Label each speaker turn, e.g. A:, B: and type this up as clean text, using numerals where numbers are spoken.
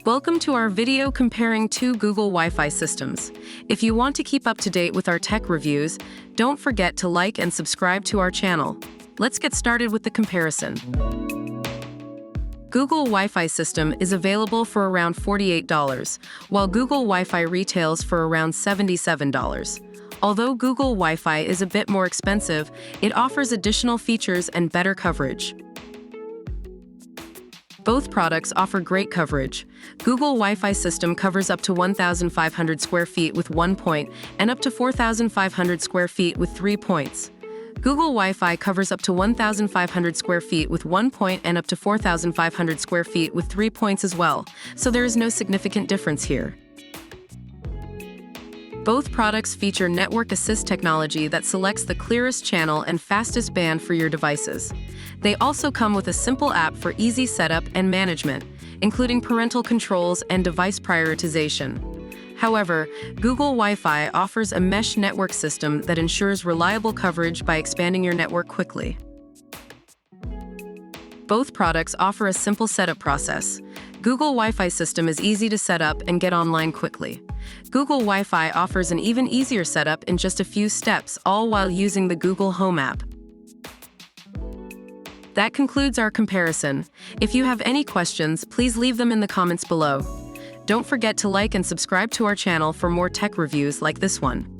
A: Welcome to our video comparing two Google Wi-Fi systems. If you want to keep up to date with our tech reviews, don't forget to like and subscribe to our channel. Let's get started with the comparison. Google Wi-Fi system is available for around $48, while Google Wi-Fi retails for around $77. Although Google Wi-Fi is a bit more expensive, it offers additional features and better coverage. Both products offer great coverage. Google Wi-Fi system covers up to 1,500 square feet with 1 point and up to 4,500 square feet with 3 points. Google Wi-Fi covers up to 1,500 square feet with 1 point and up to 4,500 square feet with 3 points as well, so there is no significant difference here. Both products feature network assist technology that selects the clearest channel and fastest band for your devices. They also come with a simple app for easy setup and management, including parental controls and device prioritization. However, Google Wi-Fi offers a mesh network system that ensures reliable coverage by expanding your network quickly. Both products offer a simple setup process. Google Wi-Fi system is easy to set up and get online quickly. Google Wi-Fi offers an even easier setup in just a few steps, all while using the Google Home app. That concludes our comparison. If you have any questions, please leave them in the comments below. Don't forget to like and subscribe to our channel for more tech reviews like this one.